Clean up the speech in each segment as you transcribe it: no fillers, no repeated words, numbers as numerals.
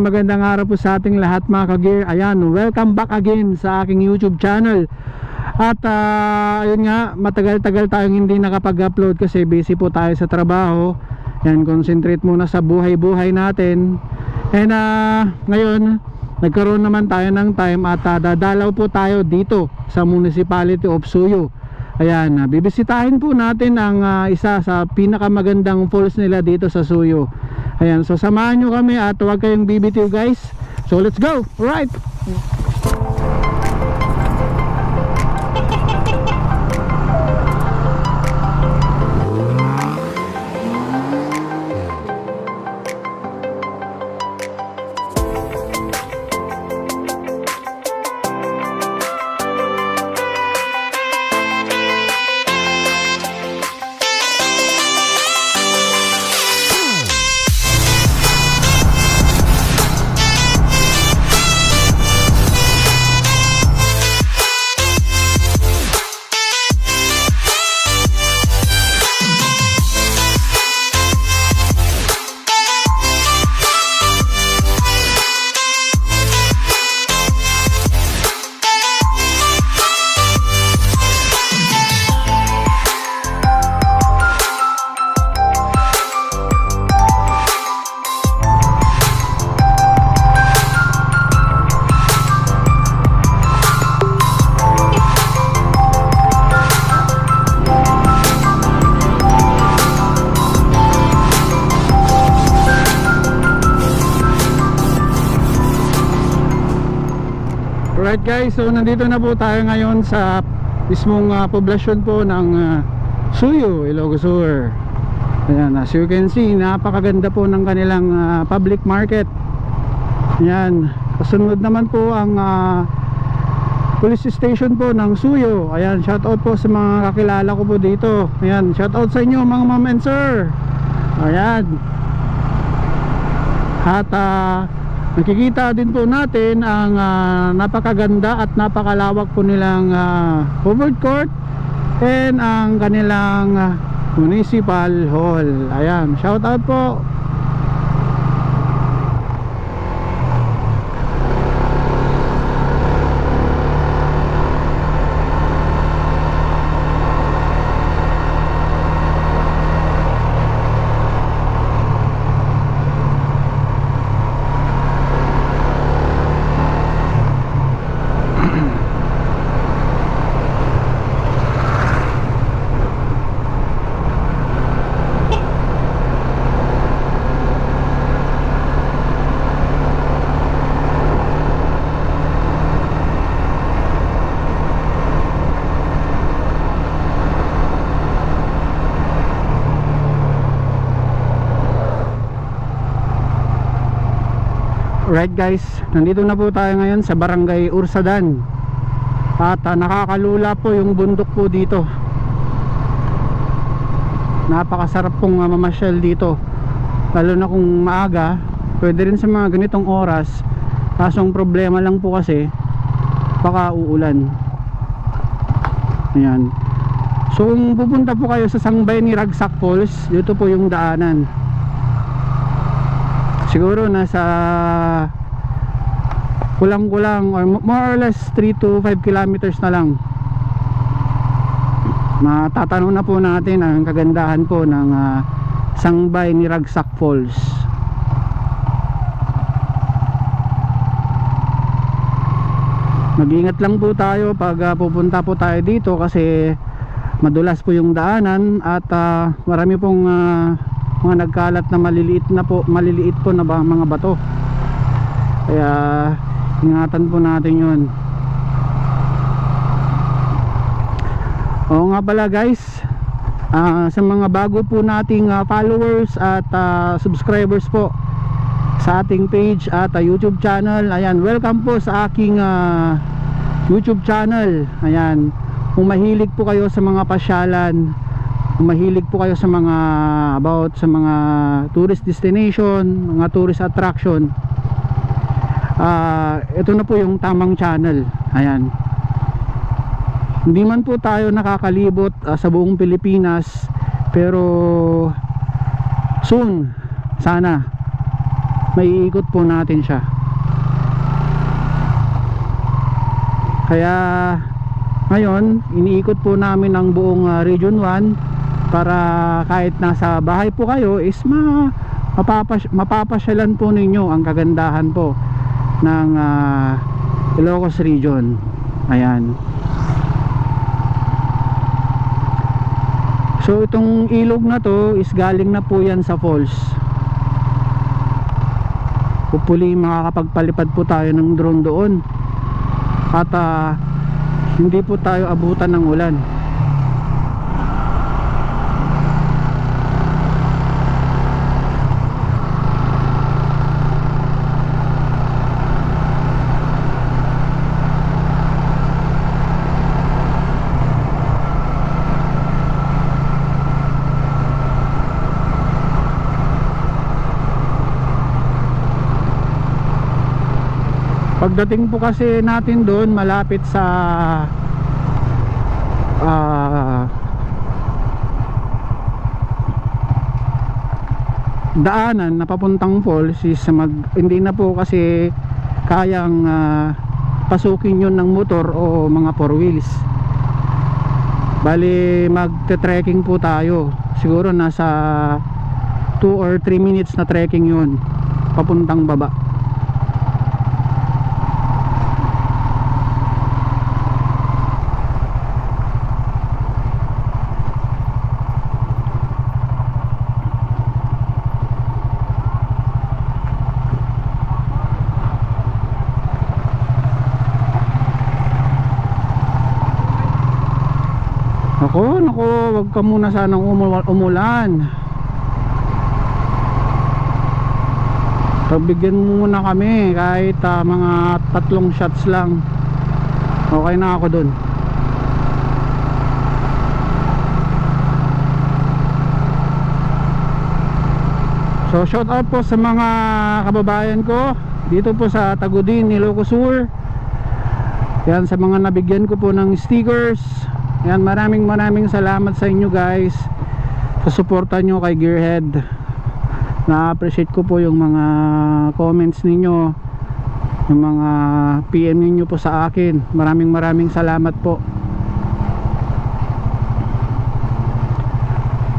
magandang araw po sa ating lahat mga ka-gear. Ayan, welcome back again sa aking YouTube channel. At ayun nga, matagal-tagal tayong hindi nakapag-upload kasi busy po tayo sa trabaho. Yan, concentrate muna sa buhay-buhay natin. And ngayon, nagkaroon naman tayo ng time at dadalaw po tayo dito sa Municipality of Suyo. Ayan, bibisitahin po natin ang isa sa pinakamagandang falls nila dito sa Suyo. Ayan, so samahan nyo kami at huwag kayong bibitiw guys. So let's go! Alright! Alright guys, so nandito na po tayo ngayon sa mismong poblasyon po ng Suyo, Ilocos Sur. Ayan, as you can see, napakaganda po ng kanilang public market. Ayan, kasunod naman po ang police station po ng Suyo. Ayan, shout out po sa mga kakilala ko po dito. Ayan, shout out sa inyo mga ma'am and sir. Ayan. At nakikita din po natin ang napakaganda at napakalawak po nilang covered court and ang kanilang municipal hall. Ayan, shout out po. Right guys, nandito na po tayo ngayon sa Barangay Ursadan. At nakakalula po yung bundok po dito. Napakasarap pong mamasyal dito. Lalo na kung maaga, pwede rin sa mga ganitong oras. Kasong problema lang po kasi baka uulan. Ayan. So kung pupunta po kayo sa Sangbay ni Ragsak Falls, dito po yung daanan. Siguro nasa kulang-kulang or more or less 3 to 5 kilometers na lang. Matatanong na po natin ang kagandahan po ng Sangbay ni Ragsak Falls. Mag-ingat lang po tayo pag pupunta po tayo dito kasi madulas po yung daanan at marami pong mga nagkalat na maliliit po na mga bato. Kaya ingatan po natin yun. Oo nga pala guys, sa mga bago po nating followers at subscribers po sa ating page at YouTube channel, ayan, welcome po sa aking YouTube channel. Ayan, kung mahilig po kayo sa mga pasyalan, mahilig po kayo sa mga sa mga tourist destination, mga tourist attraction, ito na po yung tamang channel. Ayan, hindi man po tayo nakakalibot sa buong Pilipinas, pero soon sana maiikot po natin siya. Kaya ngayon iniikot po namin ang buong Region 1 para kahit nasa bahay po kayo is mapapasyalan po ninyo ang kagandahan po ng Ilocos Region. Ayan. So itong ilog na to is galing na po yan sa falls. Hopefully makakapagpalipad po tayo ng drone doon at hindi po tayo abutan ng ulan. Pagdating po kasi natin doon, malapit sa daanan na papuntang falls is hindi na po kasi kayang pasukin yun ng motor o mga 4 wheels. Bali magte-trekking po tayo, siguro nasa 2 or 3 minutes na trekking yun papuntang baba. Nako, wag ka muna sanang umulan. Pagbigyan mo muna kami kahit mga 3 shots lang. Okay na ako dun. So shout out po sa mga kababayan ko dito po sa Tagudin, Ilocos Sur. Yan, sa mga nabigyan ko po ng stickers. Yan, maraming salamat sa inyo guys sa suporta nyo kay Gearhead. Na-appreciate ko po yung mga comments ninyo, yung mga PM ninyo po sa akin. Maraming salamat po.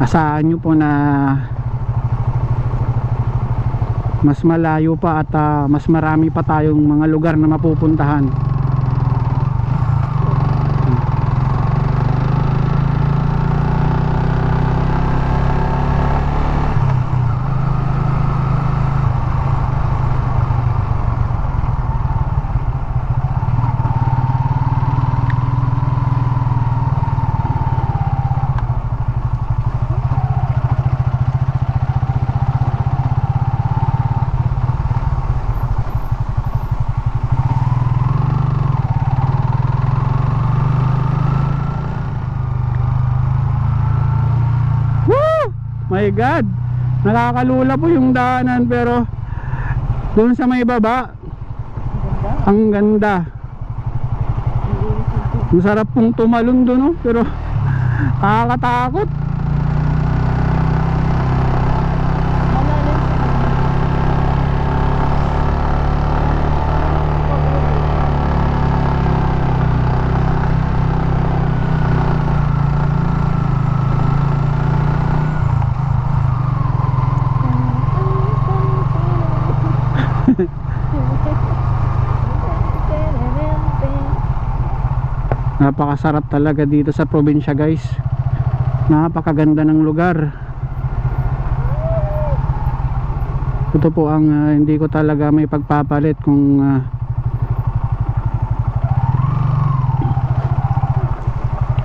Asahan nyo po na mas malayo pa at mas marami pa tayong mga lugar na mapupuntahan. My God, nakakalula po yung daanan, pero doon sa may baba ang ganda. Masarap pong tumalon doon, no? Pero nakakatakot. Napakasarap talaga dito sa probinsya guys. Napakaganda ng lugar. Ito po ang hindi ko talaga may pagpapalit kung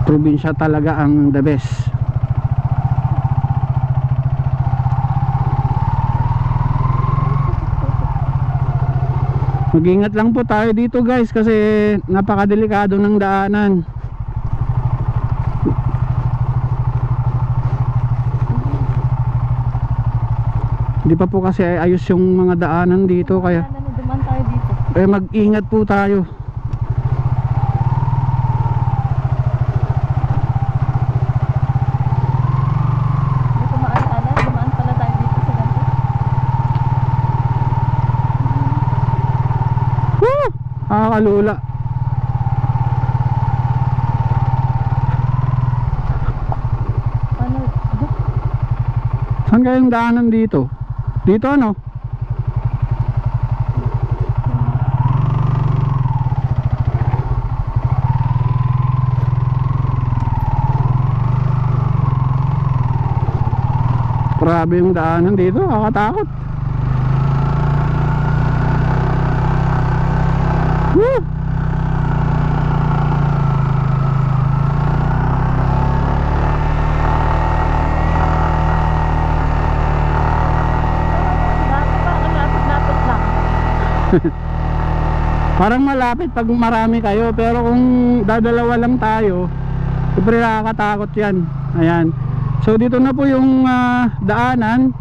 probinsya talaga ang the best. Mag-ingat lang po tayo dito guys kasi napakadelikado ng daanan. Hindi pa po kasi ayos yung mga daanan dito, kaya mag-ingat po tayo. Nakakalula. Ano? Saan kayong daanan dito? Dito ano? Grabe yung daanan dito, kakatakot. Woo! Lapit lang. Parang malapit pag marami kayo, pero kung dadalawa lang tayo, siyempre nakakatakot yan. Ayan. So dito na po yung daanan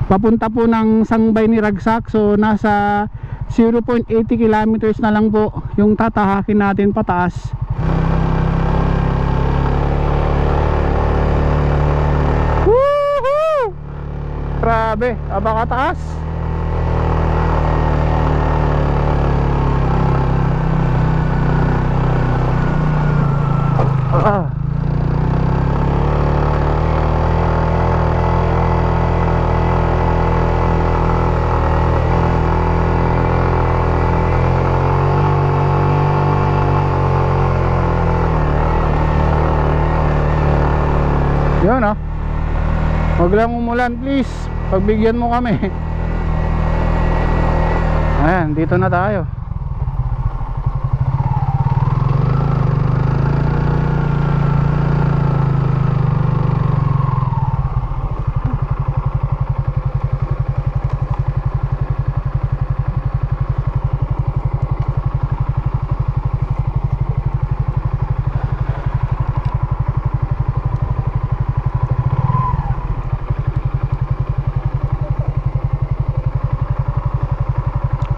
papunta po ng Sangbay ni Ragsak. So nasa 0.80 kilometers na lang po yung tatahakin natin pataas. Woohoo! Grabe, abakataas. Yun oh. Huwag lang umulan please. Pagbigyan mo kami. Ayan, dito na tayo.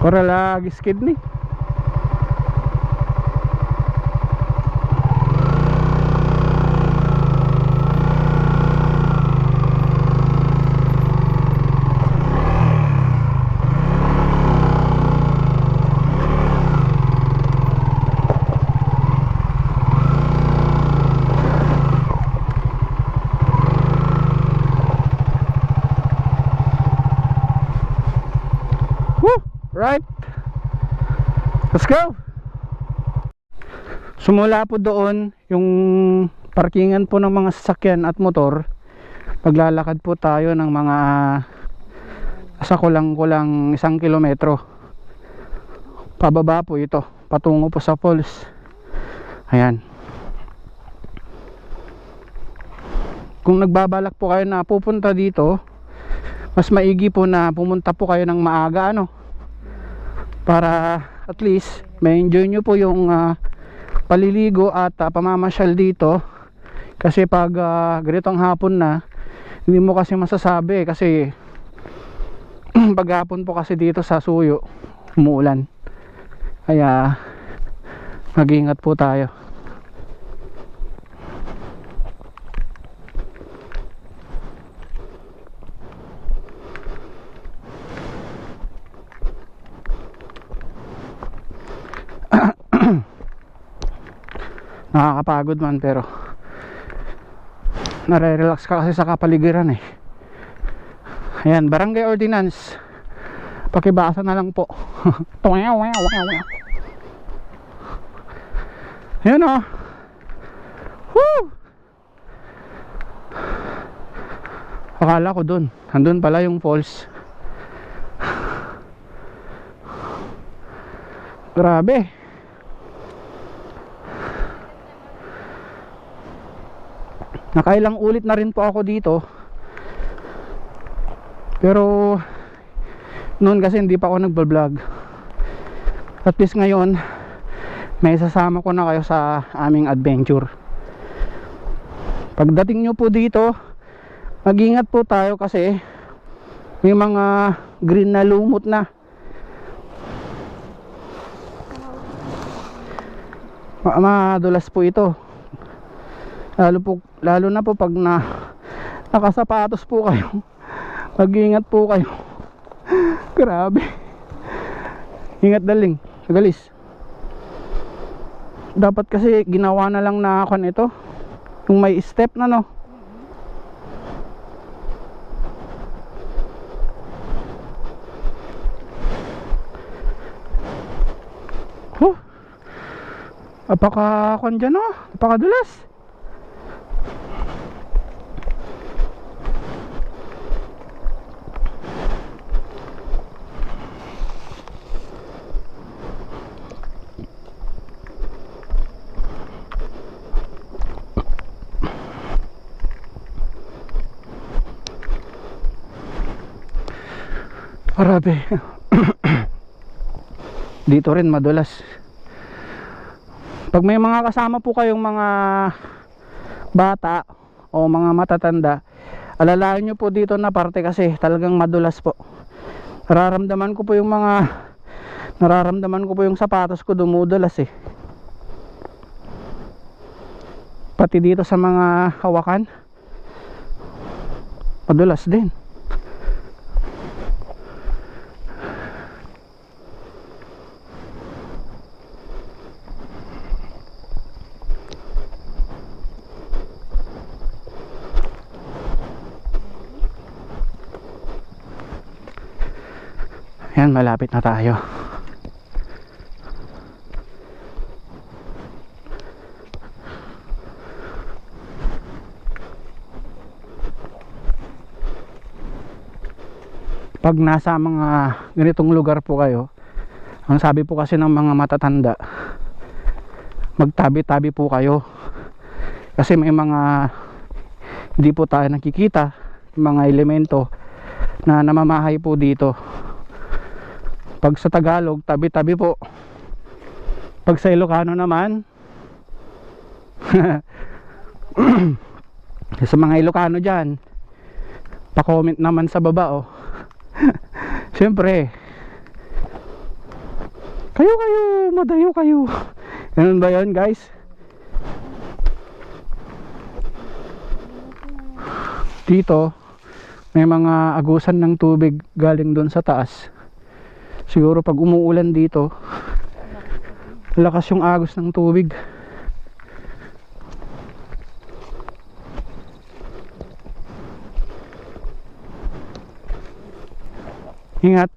Korala giskid ni. Right, let's go. Sumula po doon yung parkingan po ng mga sasakyan at motor. Paglalakad po tayo ng mga sa kulang-kulang 1 kilometro. Pababa po ito, patungo po sa falls. Ayan. Kung nagbabalak po kayo na pupunta dito, mas maigi po na pumunta po kayo ng maaga, ano, para at least may enjoy nyo po yung paliligo at pamamasyal dito. Kasi pag ganitong hapon na, hindi mo kasi masasabi kasi pag hapon po kasi dito sa Suyo umuulan, kaya mag-ingat po tayo. Nakakapagod man pero nare-relax ka kasi sa kapaligiran eh. Ayan, barangay ordinance, pakibasa na lang po. Ayan o. Woo! Akala ko dun, andun pala yung falls. Grabe. Nakailang ulit na rin po ako dito, pero noon kasi hindi pa ako nagbablog. At least ngayon may sasama ko na kayo sa aming adventure. Pagdating nyo po dito, mag-ingat po tayo kasi may mga green na lumot na. Madulas po ito. Lalo na po pag nakasapatos po kayo. Mag-ingat po kayo. Grabe. Ingat daling, agalis. Dapat kasi ginawa na lang na kon ito. Yung may step na, no. Apaka kon dyan, no. Apakadulas. Grabe. Dito rin madulas. Pag may mga kasama po kayong mga bata o mga matatanda, alalayan nyo po dito na parte kasi talagang madulas po. Nararamdaman ko po yung sapatos ko dumudulas eh. Pati dito sa mga hawakan madulas din. Yan, malapit na tayo. Pag nasa mga ganitong lugar po kayo, ang sabi po kasi ng mga matatanda, magtabi-tabi po kayo. Kasi may mga hindi po tayo nakikita, mga elemento na namamahay po dito. Pag sa Tagalog, tabi-tabi po. Pag sa Ilocano naman, sa mga Ilocano dyan, pa-comment naman sa baba, oh. Siyempre, kayo, madayo kayo. Ganun ba yun, guys? Dito, may mga agusan ng tubig galing doon sa taas. Siguro pag umuulan dito, lakas yung agos ng tubig. Ingat.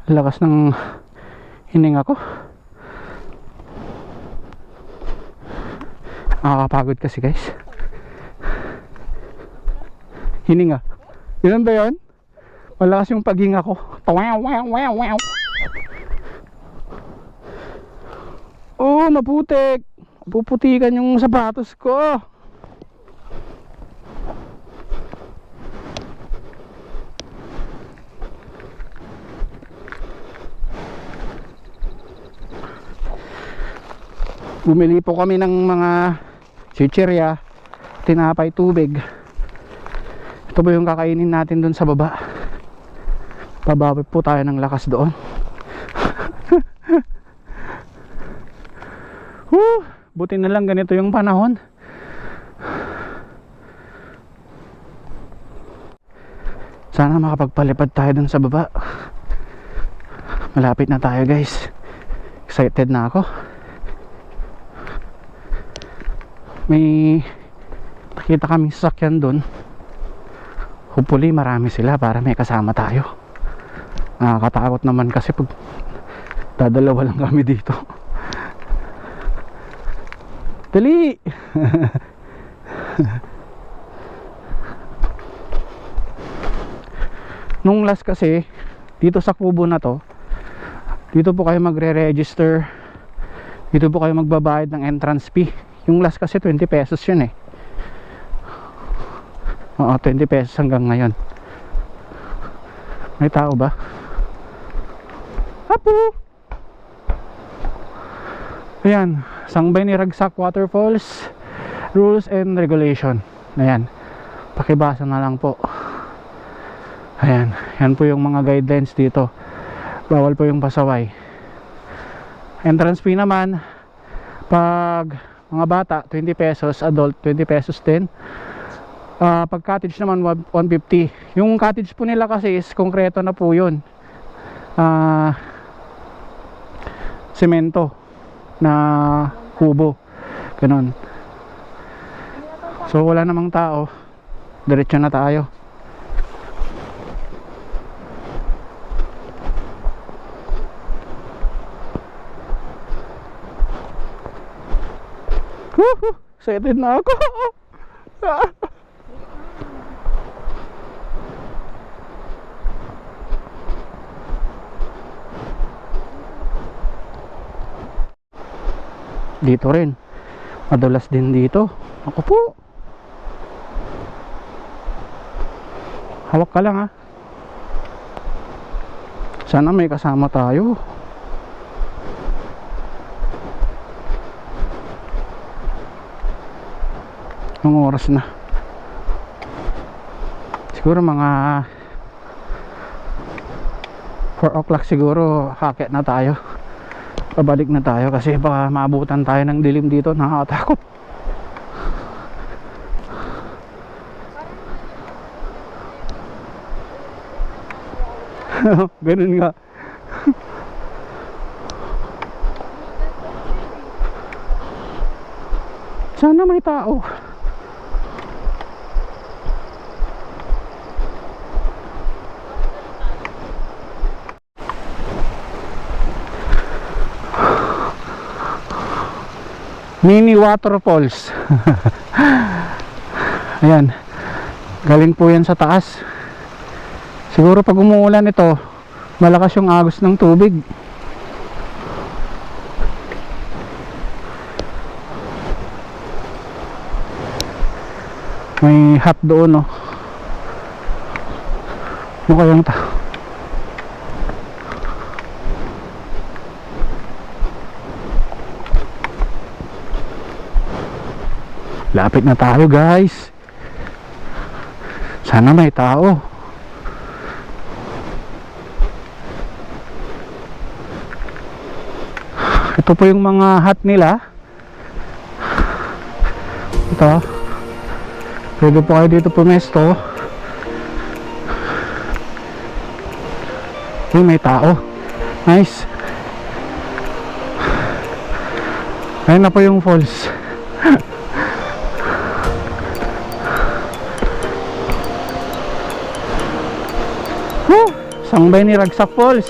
Lakas ng hininga ko. Nakakapagod kasi, guys. Hininga. Yun ba yun? Malakas yung paghinga ko. Oh, maputik. Puputikan yung sapatos ko. Bumili po kami ng mga chichirya, tinapay, tubig. Ito po yung kakainin natin doon sa baba. Pabawi po tayo ng lakas doon. Buti na lang ganito yung panahon. Sana makapagpalipad tayo doon sa baba. Malapit na tayo, guys. Excited na ako. May nakita kaming sasakyan doon. Hopefully marami sila para may kasama tayo. Nakakatakot naman kasi pag dadalawa lang kami dito. Dali! Nung last kasi dito sa kubo na to, dito po kayo magre-register, dito po kayo magbabayad ng entrance fee. Yung last kasi 20 pesos yun eh. Oo, 20 pesos hanggang ngayon. May tao ba? Apo! Ayan, Sangbay ni Ragsak Waterfalls. rules and regulation. Ayan, pakibasa na lang po. Ayan, yan po yung mga guidelines dito. Bawal po yung pasaway. Entrance fee naman, pag mga bata 20 pesos, adult 20 pesos din. Pag cottage naman 150. Yung cottage po nila kasi is konkreto na po yun, semento na kubo, ganun. So wala namang tao, diretso na tayo. Excited na ako. Dito rin madulas din dito. Ako po, hawak ka lang ha. Sana may kasama tayo. Ang oras na siguro mga 4 o'clock siguro. Haket na tayo, pabalik na tayo kasi baka maabutan tayo ng dilim dito. Nakakatakot. Ganun nga. Sana may tao. Mini waterfalls. Ayan, galing po yan sa taas. Siguro pag umuulan ito, malakas yung agos ng tubig. May hut doon, no? Ano kayang lapit na tayo guys. Sana may tao. Ito po yung mga hut nila. Ito, pwede po kayo dito pumesto. Uy, may tao. Nice. Ayun na po yung falls. Sangbay ni Ragsak Falls.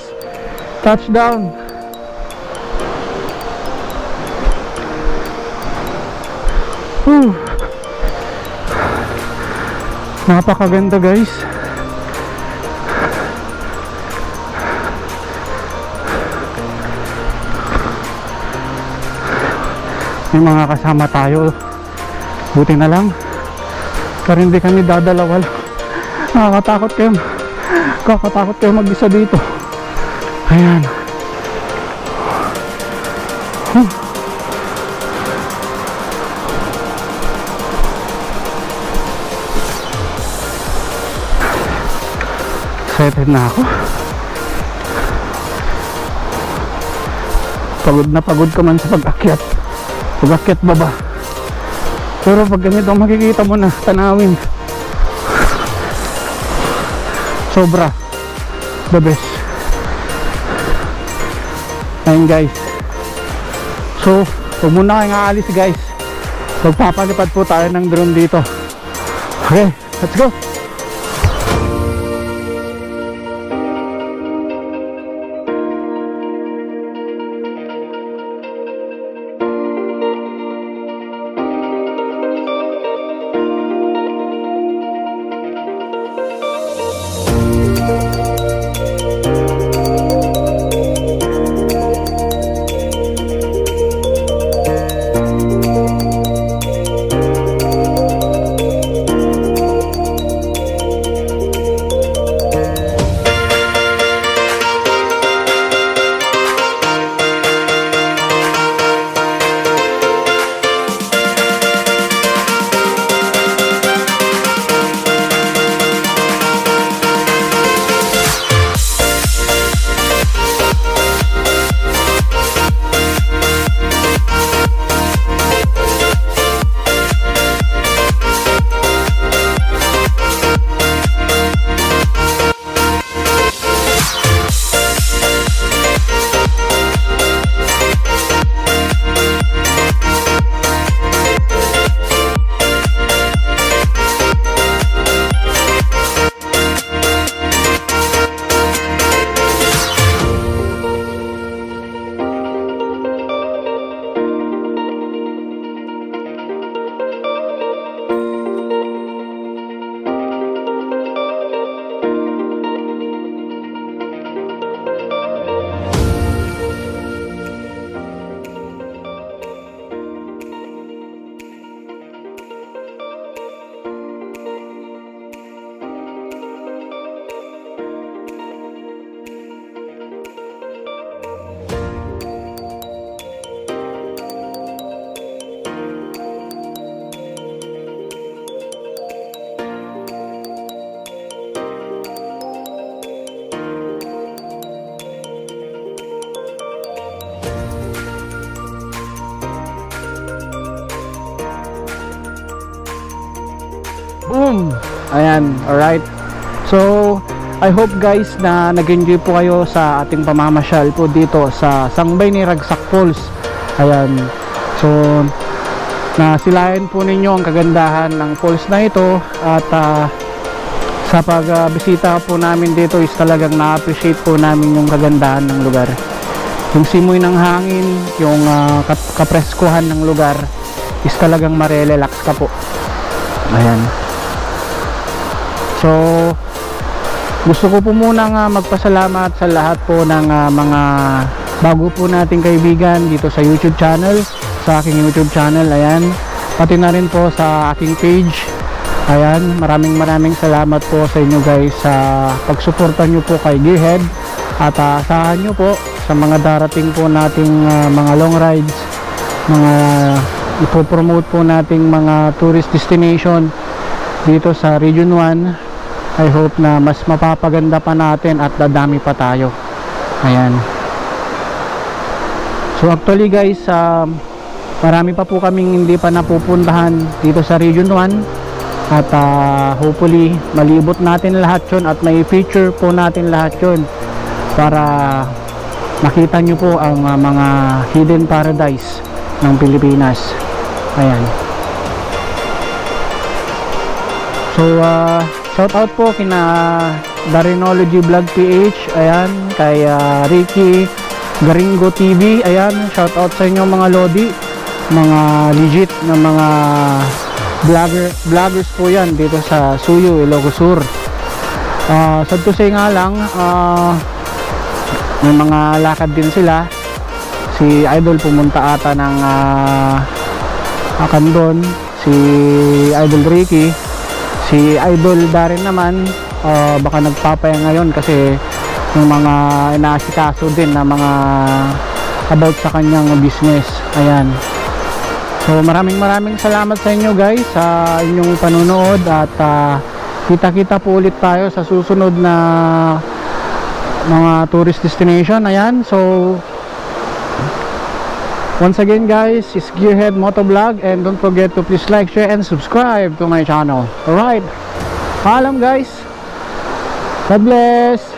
Touchdown. Napakaganda guys. May mga kasama tayo. Buti na lang, pero hindi kami dadalawal. Nakakatakot kayo. Kakatakot kayo mag-isa dito. Ayan. Excited na ako. Pagod na pagod ka man sa pag-akyat. Pag-akyat baba. Pero pag ganito makikita mo na tanawin. Sobra. The best. Ayun guys. So, huwag muna kayong aalis guys. Magpapalipad po tayo ng drone dito. Okay, let's go. Boom! Ayan, alright. So, I hope guys na nag-enjoy po kayo sa ating pamamasyal po dito sa Sangbay ni Ragsak Falls. Ayan. So, nasilayan po ninyo ang kagandahan ng falls na ito at sa pagbisita po namin dito is talagang na-appreciate po namin yung kagandahan ng lugar. Yung simoy ng hangin, yung kapreskuhan ng lugar is talagang marelax ka po. Ayan. So, gusto ko po muna nga magpasalamat sa lahat po ng mga bago po nating kaibigan dito sa YouTube channel, sa aking YouTube channel. Ayan, pati na rin po sa aking page. Ayan, maraming salamat po sa inyo guys sa pagsuporta nyo po kay Gearhead. At asahan nyo po sa mga darating po nating mga long rides, mga ipopromote po nating mga tourist destination dito sa Region 1. I hope na mas mapapaganda pa natin at dadami pa tayo. Ayan. So actually guys, marami pa po kaming hindi pa napupuntahan dito sa Region 1 at hopefully malibot natin lahat yun at may feature po natin lahat yun para makita nyo po ang mga hidden paradise ng Pilipinas. Ayan. So shout out po kina Darinology Vlog PH, ayan, kay Ricky Garingo TV, ayan, shout out sa inyo mga lodi, mga legit na mga vloggers po yan dito sa Suyo, Ilocos Sur. Sad to say nga lang, may mga lakad din sila. Si Idol pumunta ata ng Akandon, si Idol Ricky, si Idol Darren naman baka nagpapaya ngayon kasi yung mga inaasikaso din na mga about sa kanyang business. Ayan. So maraming salamat sa inyo guys sa inyong panunood at kita-kita po ulit tayo sa susunod na mga tourist destination. Ayan. So once again guys, it's Gearhead Motovlog and don't forget to please like, share and subscribe to my channel. Alright. Paalam guys. God bless.